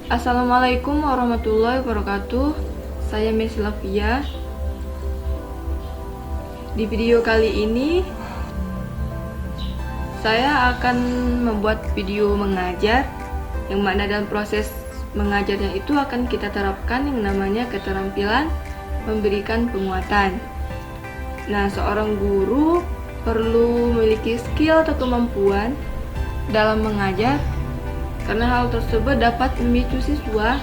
Assalamualaikum warahmatullahi wabarakatuh. Saya Miss Lavia. Di video kali ini saya akan membuat video mengajar, yang mana dalam proses mengajarnya itu akan kita terapkan yang namanya keterampilan memberikan penguatan. Nah, seorang guru perlu memiliki skill atau kemampuan dalam mengajar, karena hal tersebut dapat memicu siswa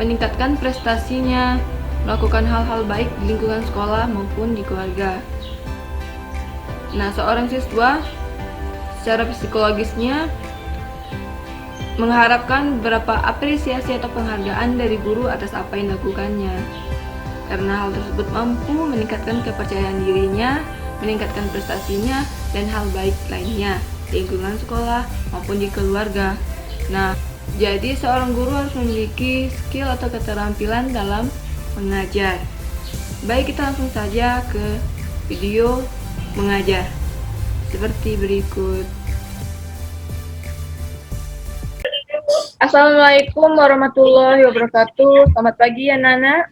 meningkatkan prestasinya, melakukan hal-hal baik di lingkungan sekolah maupun di keluarga. Nah, seorang siswa secara psikologisnya mengharapkan beberapa apresiasi atau penghargaan dari guru atas apa yang dilakukannya, karena hal tersebut mampu meningkatkan kepercayaan dirinya, meningkatkan prestasinya, dan hal baik lainnya di lingkungan sekolah maupun di keluarga. Nah, jadi seorang guru harus memiliki skill atau keterampilan dalam mengajar. Baik, kita langsung saja ke video mengajar seperti berikut. Assalamualaikum warahmatullahi wabarakatuh. Selamat pagi ya Nana.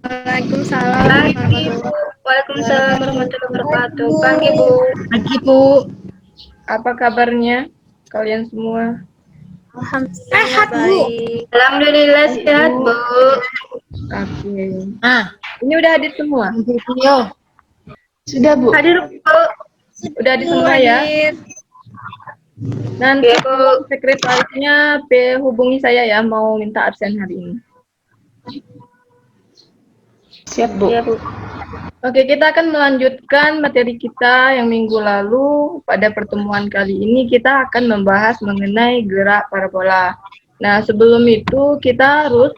Waalaikumsalam Pagi Bu. Waalaikumsalam warahmatullahi wabarakatuh. Pagi Bu. Pagi Bu. Apa kabarnya kalian semua? Sehat Bu. Alhamdulillah sehat Bu. Oke. Ini udah hadir semua? video. Sudah Bu? Hadir Bu. Udah hadir semua ya? Nanti Ya Bu. sekretarisnya hubungi saya ya, mau minta absen hari ini. Siap Bu. Ya Bu. Oke, kita akan melanjutkan materi kita yang minggu lalu. Pada pertemuan kali ini kita akan membahas mengenai gerak parabola. Nah, sebelum itu kita harus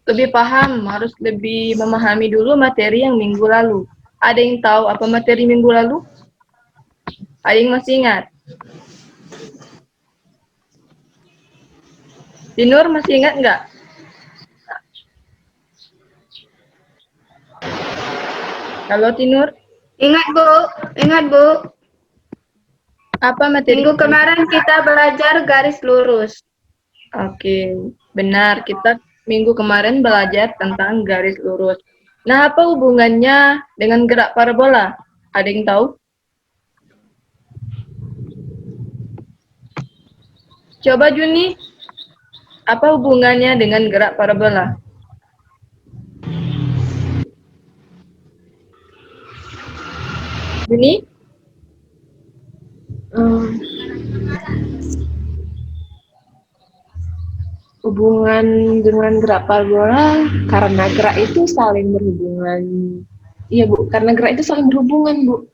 lebih paham, harus lebih memahami dulu materi yang minggu lalu. Ada yang tahu apa materi minggu lalu? Ada yang masih ingat? Dinur masih ingat nggak? Halo Tinur? Ingat Bu. Ingat Bu. Apa materi? Minggu kemarin kita belajar garis lurus. Oke, benar. Kita minggu kemarin belajar tentang garis lurus. Nah, apa hubungannya dengan gerak parabola? Ada yang tahu? Coba Juni, apa hubungannya dengan gerak parabola? Juni? Hubungan dengan gerak parabola karena gerak itu saling berhubungan. Iya Bu, karena gerak itu saling berhubungan Bu.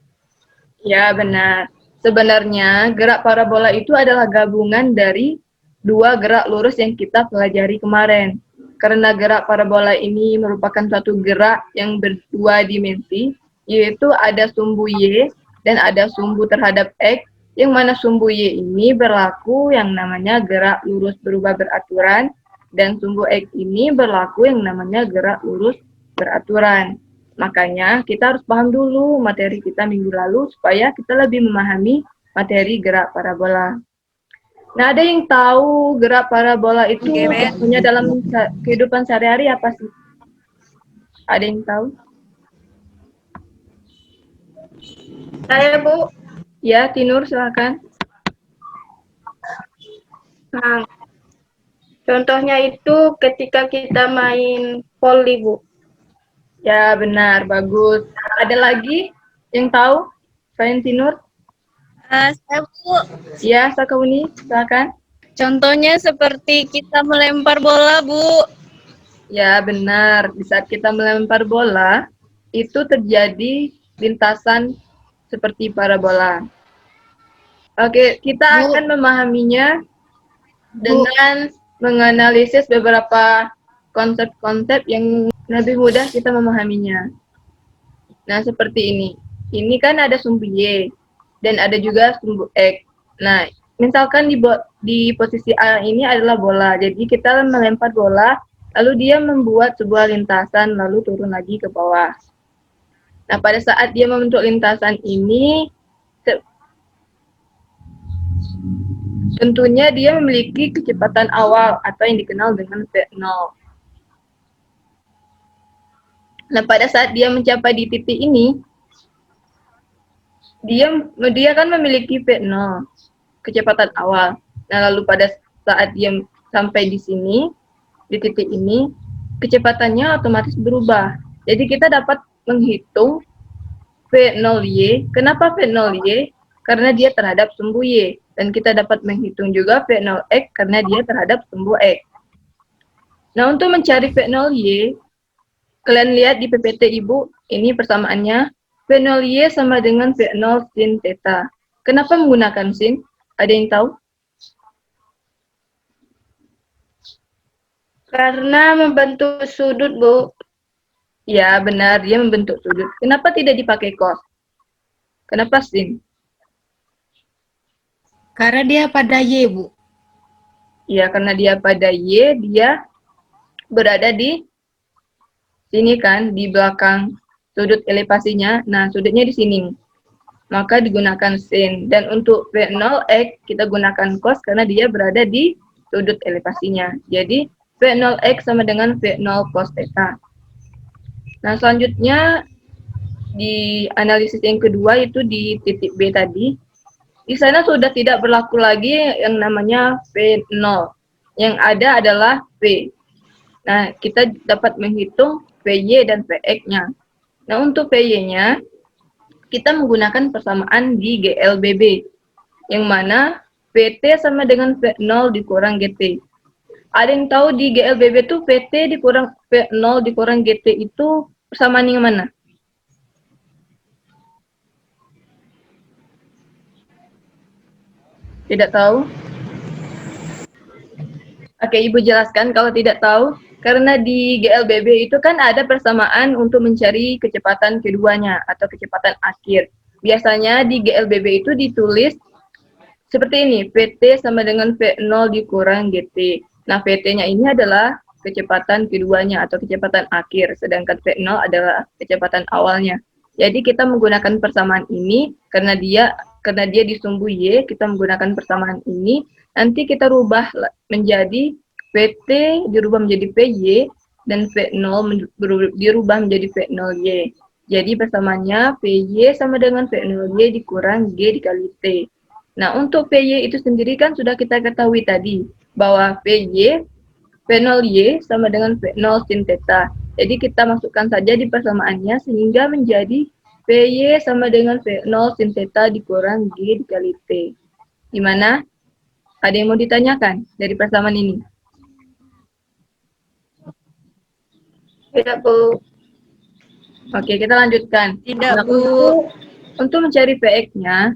Ya, benar. Sebenarnya gerak parabola itu adalah gabungan dari dua gerak lurus yang kita pelajari kemarin. Karena gerak parabola ini merupakan suatu gerak yang berdua dimensi, yaitu ada sumbu Y dan ada sumbu terhadap X, yang mana sumbu Y ini berlaku yang namanya gerak lurus berubah beraturan, dan sumbu X ini berlaku yang namanya gerak lurus beraturan. Makanya kita harus paham dulu materi kita minggu lalu supaya kita lebih memahami materi gerak parabola. Nah, ada yang tahu gerak parabola itu contohnya dalam kehidupan sehari-hari apa sih? Ada yang tahu? Saya Bu. Ya, Tinur silakan. Nah, contohnya itu ketika kita main voli Bu. Ya, benar, bagus. Ada lagi yang tahu selain Tinur? Saya Bu, Ya, Sakauni, silakan. contohnya seperti kita melempar bola Bu. Ya, benar. Di saat kita melempar bola, itu terjadi lintasan seperti parabola. Oke, kita akan memahaminya dengan menganalisis beberapa konsep-konsep yang lebih mudah kita memahaminya. Nah, seperti ini. Ini kan ada sumbu Y dan ada juga sumbu X. Nah, misalkan di posisi A ini adalah bola. Jadi kita melempar bola, lalu dia membuat sebuah lintasan, lalu turun lagi ke bawah. Nah, pada saat dia membentuk lintasan ini, Tentunya dia memiliki kecepatan awal atau yang dikenal dengan V0. Nah, pada saat dia mencapai di titik ini, dia kan memiliki V0, kecepatan awal. Nah, lalu pada saat dia sampai di sini, di titik ini, kecepatannya otomatis berubah. Jadi kita dapat menghitung V0Y. Kenapa V0Y? Karena dia terhadap sumbu Y. Dan kita dapat menghitung juga V0X karena dia terhadap sumbu X. Nah, untuk mencari V0Y, kalian lihat di PPT Ibu, ini persamaannya. V0Y sama dengan V0 sin theta. Kenapa menggunakan sin? Ada yang tahu? Karena membentuk sudut, Bu. Ya, benar, dia membentuk sudut. Kenapa tidak dipakai cos? Kenapa sin? Karena dia pada Y, Bu. Ya, karena dia pada Y, dia berada di sini kan, di belakang sudut elevasinya. Nah, sudutnya di sini. Maka digunakan sin. Dan untuk V0X, kita gunakan cos karena dia berada di sudut elevasinya. Jadi, V0X sama dengan V0 cos theta. Nah, selanjutnya di analisis yang kedua itu di titik B tadi. Di sana sudah tidak berlaku lagi yang namanya V0. Yang ada adalah V. Nah, kita dapat menghitung VY dan VX-nya. Nah, untuk VY-nya, kita menggunakan persamaan di GLBB. Yang mana VT sama dengan V0 dikurang GT. Ada yang tahu di GLBB itu VT dikurang V0 dikurang GT itu persamaan yang mana? Tidak tahu? Oke, Ibu jelaskan kalau tidak tahu. Karena di GLBB itu kan ada persamaan untuk mencari kecepatan keduanya atau kecepatan akhir. Biasanya di GLBB itu ditulis seperti ini, VT sama dengan V0 dikurang GT. Nah, VT-nya ini adalah kecepatan keduanya atau kecepatan akhir, sedangkan V0 adalah kecepatan awalnya. Jadi kita menggunakan persamaan ini karena dia di sumbu Y, kita menggunakan persamaan ini. Nanti kita rubah menjadi VT dirubah menjadi VY dan V0 dirubah menjadi V0Y. Jadi persamaannya VY sama dengan V0Y dikurang G dikali T. Nah, untuk VY itu sendiri kan sudah kita ketahui tadi bahwa VY V0Y sama dengan V0 sin theta. Jadi kita masukkan saja di persamaannya sehingga menjadi VY sama dengan V0 sin theta dikurang G dikali T. Gimana? Ada yang mau ditanyakan dari persamaan ini? Tidak, Bu. Oke, kita lanjutkan. Tidak, Nah, Bu. untuk mencari Vx-nya,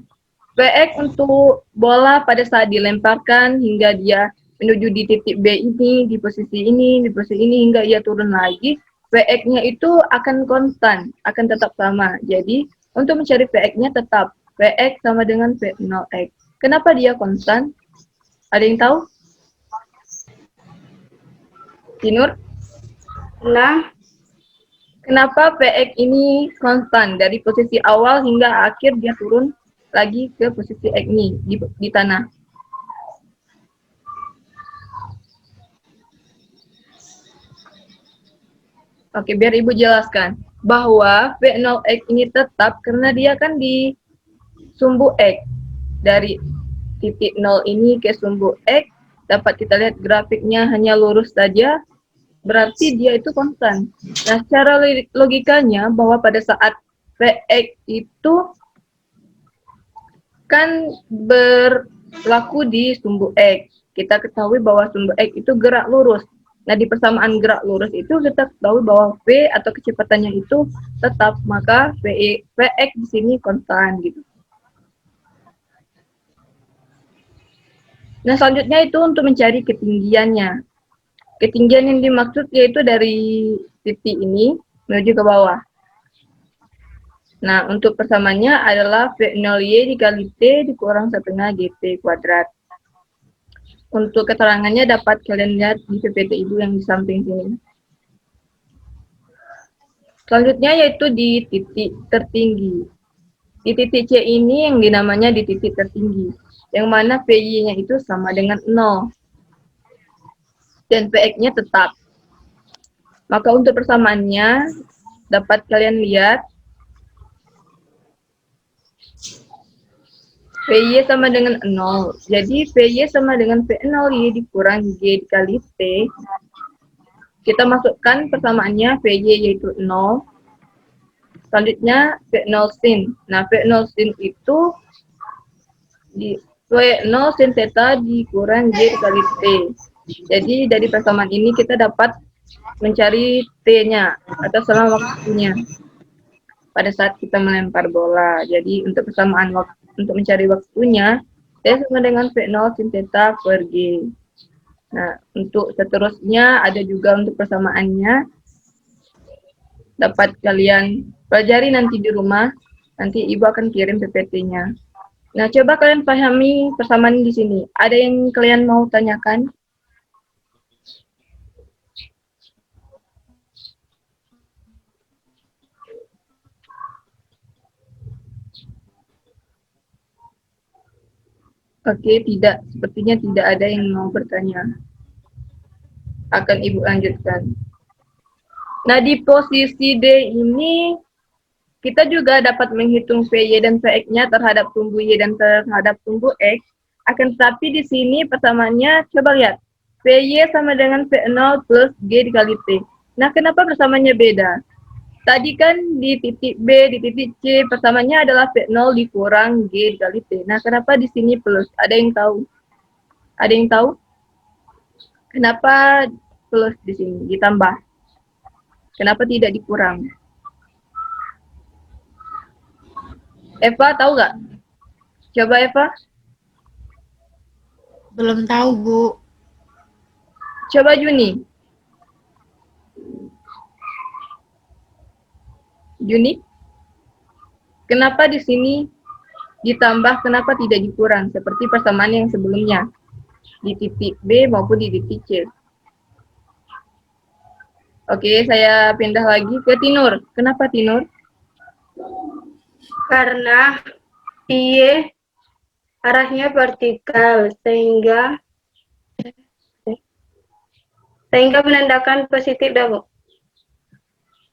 Vx untuk bola pada saat dilemparkan hingga dia menuju di titik B ini, di posisi ini, hingga ia turun lagi, Vx-nya itu akan konstan, akan tetap sama. Jadi, untuk mencari Vx-nya tetap Vx sama dengan V0x. Kenapa dia konstan? Ada yang tahu? Tinur? Nah, Kenapa Vx ini konstan dari posisi awal hingga akhir dia turun lagi ke posisi X ini di tanah? Oke, biar Ibu jelaskan bahwa V0X ini tetap karena dia kan di sumbu X. Dari titik 0 ini ke sumbu X, dapat kita lihat grafiknya hanya lurus saja, berarti dia itu konstan. Nah, secara logikanya bahwa pada saat Vx itu kan berlaku di sumbu X. Kita ketahui bahwa sumbu X itu gerak lurus. Nah, di persamaan gerak lurus itu kita ketahui bahwa V atau kecepatannya itu tetap, maka Vx di sini konstan gitu. Nah, selanjutnya itu untuk mencari ketinggiannya. Ketinggian yang dimaksud yaitu dari titik ini menuju ke bawah. Nah, untuk persamaannya adalah V0Y dikali T dikurang setengah GT kuadrat. Untuk keterangannya dapat kalian lihat di PPT Ibu yang di samping sini. Selanjutnya yaitu di titik tertinggi. Di titik C ini yang dinamanya di titik tertinggi. yang mana PY-nya itu sama dengan 0. Dan PX-nya tetap. Maka untuk persamaannya, dapat kalian lihat, PY sama dengan 0. Jadi PY sama dengan P0Y dikurang G dikali T. Kita masukkan persamaannya PY yaitu 0. Selanjutnya P0 sin. Nah, P0 sin itu P0 sin theta dikurang G dikali T. Jadi dari persamaan ini kita dapat mencari T-nya atau selama waktunya pada saat kita melempar bola. Jadi untuk persamaan untuk mencari waktunya, T sama dengan P0 sin theta per G. Nah, untuk seterusnya ada juga untuk persamaannya. Dapat kalian pelajari nanti di rumah. Nanti Ibu akan kirim PPT-nya. Nah, coba kalian pahami persamaan di sini. Ada yang kalian mau tanyakan? Oke, tidak. Sepertinya tidak ada yang mau bertanya. Akan Ibu lanjutkan. Nah, di posisi D ini, kita juga dapat menghitung PY dan PX-nya terhadap sumbu Y dan terhadap sumbu X. Akan tetapi di sini persamaannya, coba lihat. PY sama dengan P0 plus G dikali T. Nah, kenapa persamaannya beda? Tadi kan di titik B, di titik C, persamaannya adalah P0 dikurang G dikali T. Nah, kenapa di sini plus? Ada yang tahu? Ada yang tahu? Kenapa plus di sini ditambah? Kenapa tidak dikurang? Eva tahu nggak? Coba Eva. Belum tahu, Bu. Coba Juni. Juni. Kenapa di sini ditambah, kenapa tidak dikurang? Seperti persamaan yang sebelumnya. Di titik B maupun di titik C. Oke, saya pindah lagi ke Tinur. Kenapa Tinur? Karena PY arahnya vertikal sehingga menandakan positif dah, Bu.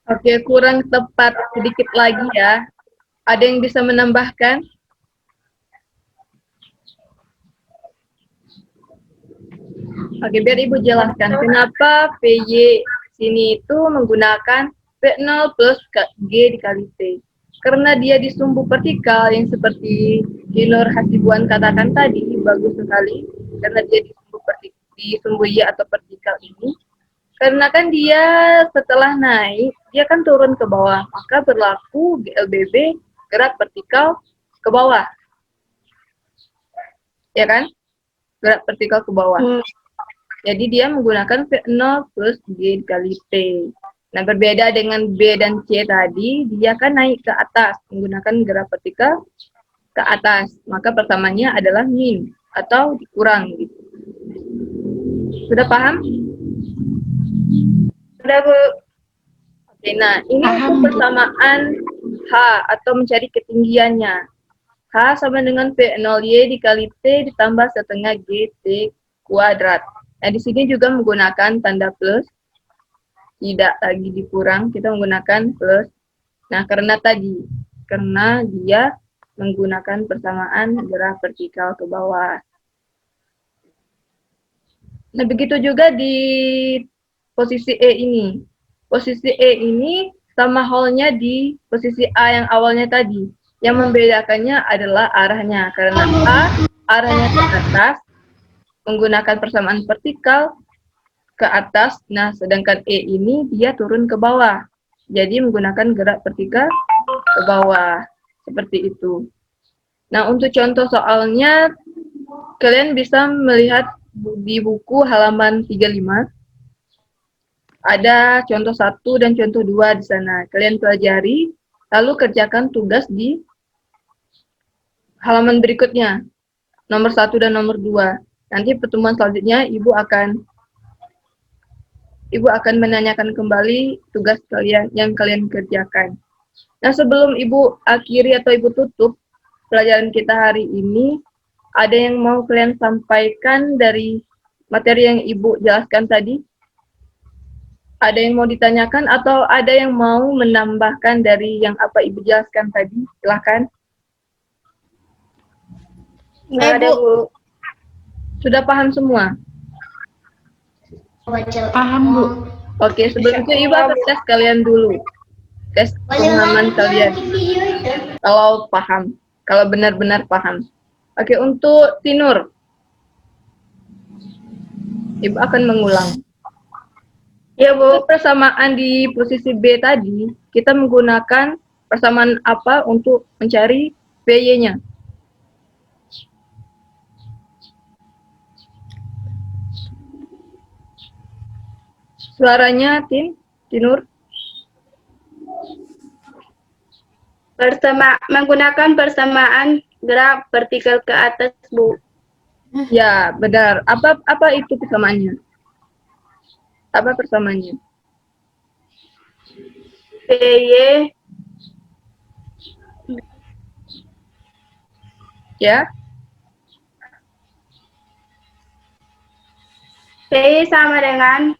Oke, kurang tepat sedikit lagi ya. Ada yang bisa menambahkan? Oke, biar Ibu jelaskan kenapa PY sini itu menggunakan P0 plus G dikali T. Karena dia di sumbu vertikal yang seperti Nur Hasibuan katakan tadi, bagus sekali. Karena dia di sumbu Y atau vertikal ini. Karena kan dia setelah naik, dia kan turun ke bawah. Maka berlaku GLBB gerak vertikal ke bawah. Ya kan? Gerak vertikal ke bawah. Jadi dia menggunakan V0 plus G dikali T. Nah, berbeda dengan B dan C tadi, dia kan naik ke atas, menggunakan gerak vertikal ke atas. Maka persamaannya adalah min, atau dikurang. Gitu. Sudah paham? Sudah, Bu. Oke, nah ini untuk persamaan H, atau mencari ketinggiannya. H sama dengan P0Y dikali T ditambah setengah GT kuadrat. Nah, di sini juga menggunakan tanda plus, tidak lagi dikurang, kita menggunakan plus. Nah, karena dia menggunakan persamaan gerak vertikal ke bawah. Nah, begitu juga di posisi E ini. Posisi E ini sama halnya di posisi A yang awalnya tadi. Yang membedakannya adalah arahnya. Karena A arahnya ke atas, menggunakan persamaan vertikal ke atas. Nah, sedangkan E ini dia turun ke bawah. Jadi menggunakan gerak vertikal ke bawah. Seperti itu. Nah, untuk contoh soalnya, kalian bisa melihat di buku halaman 35. Ada contoh 1 dan contoh 2 di sana. Kalian pelajari, lalu kerjakan tugas di halaman berikutnya. Nomor 1 dan nomor 2. Nanti pertemuan selanjutnya Ibu akan menanyakan kembali tugas kalian yang kalian kerjakan. Nah, sebelum Ibu akhiri atau Ibu tutup pelajaran kita hari ini, ada yang mau kalian sampaikan dari materi yang Ibu jelaskan tadi? Ada yang mau ditanyakan atau ada yang mau menambahkan dari yang apa Ibu jelaskan tadi? Silahkan. Nggak ada, Bu. Sudah paham semua? Paham, Bu. Oke, sebelum itu Ibu akan tes kalian dulu. Tes pemahaman kalian. Kalau paham, kalau benar-benar paham. Oke, untuk Tinur. Ibu akan mengulang. Ya, Bu. Persamaan di posisi B tadi, kita menggunakan persamaan apa untuk mencari PY-nya? Suaranya, Tinur. Menggunakan persamaan gerak vertikal ke atas, Bu. Ya, benar. Apa itu persamaannya? Apa persamaannya? PY Ya, PY sama dengan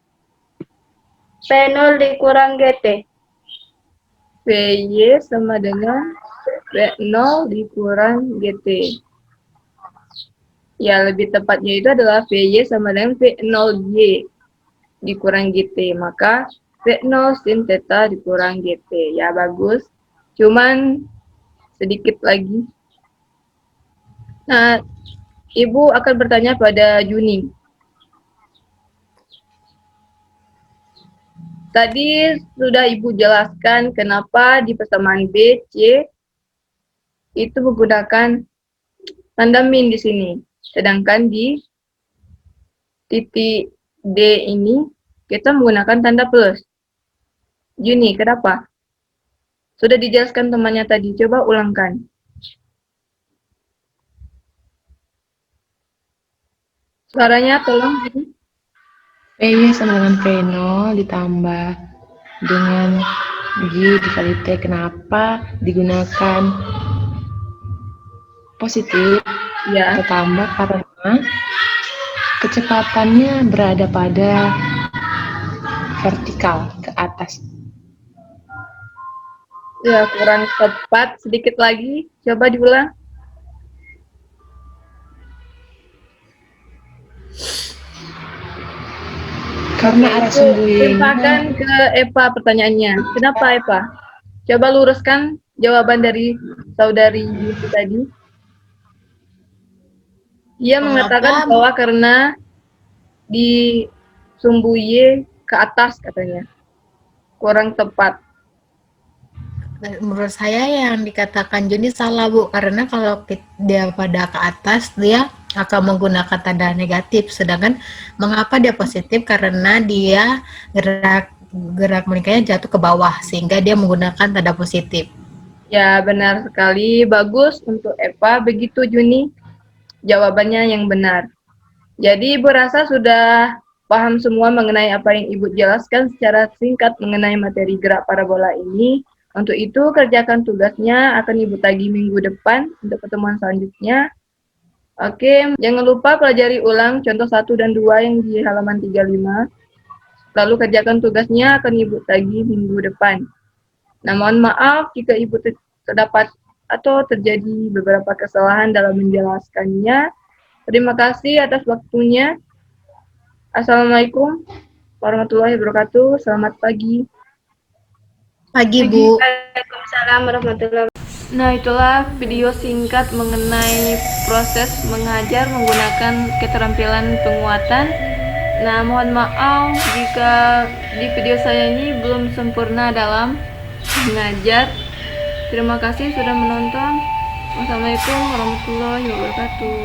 P0 dikurang GT. PY sama dengan V0 dikurang GT. Ya, lebih tepatnya itu adalah PY sama dengan V0Y dikurang GT. Maka V0 sin theta dikurang GT. Ya, bagus. Cuman sedikit lagi. Nah, Ibu akan bertanya pada Juni. Tadi sudah Ibu jelaskan kenapa di persamaan B, C itu menggunakan tanda min di sini. Sedangkan di titik D ini kita menggunakan tanda plus. Juni, kenapa? Sudah dijelaskan temannya tadi, coba ulangkan. Suaranya tolong, Juni. PY sama dengan P0 ditambah dengan G dikali T. Kenapa digunakan positif? Ya, Ditambah karena kecepatannya berada pada vertikal ke atas. ya kurang tepat sedikit lagi. Coba diulang. Karena arah sumbunya Silakan ke Eva pertanyaannya. Kenapa Eva? Coba luruskan jawaban dari saudari Yuni tadi. Dia mengatakan bahwa karena di sumbu Y ke atas katanya. Kurang tepat. Menurut saya yang dikatakan Juni salah, Bu, karena kalau dia pada ke atas dia akan menggunakan tanda negatif, sedangkan mengapa dia positif? Karena dia gerak menikahnya jatuh ke bawah sehingga dia menggunakan tanda positif. Ya, benar sekali. Bagus untuk Eva. Begitu Juni jawabannya yang benar. Jadi Ibu rasa sudah paham semua mengenai apa yang Ibu jelaskan secara singkat mengenai materi gerak parabola ini. Untuk itu kerjakan tugasnya akan Ibu tagih minggu depan untuk pertemuan selanjutnya. Oke, jangan lupa pelajari ulang contoh 1 dan 2 yang di halaman 35. Lalu kerjakan tugasnya akan Ibu tagih minggu depan. Nah, mohon maaf jika Ibu terdapat atau terjadi beberapa kesalahan dalam menjelaskannya. Terima kasih atas waktunya. Assalamualaikum warahmatullahi wabarakatuh. Selamat pagi. Pagi, Bu. Waalaikumsalam warahmatullahi wabarakatuh. Nah, itulah video singkat mengenai proses mengajar menggunakan keterampilan penguatan. Nah, mohon maaf jika di video saya ini belum sempurna dalam mengajar. Terima kasih sudah menonton. Wassalamualaikum warahmatullahi wabarakatuh.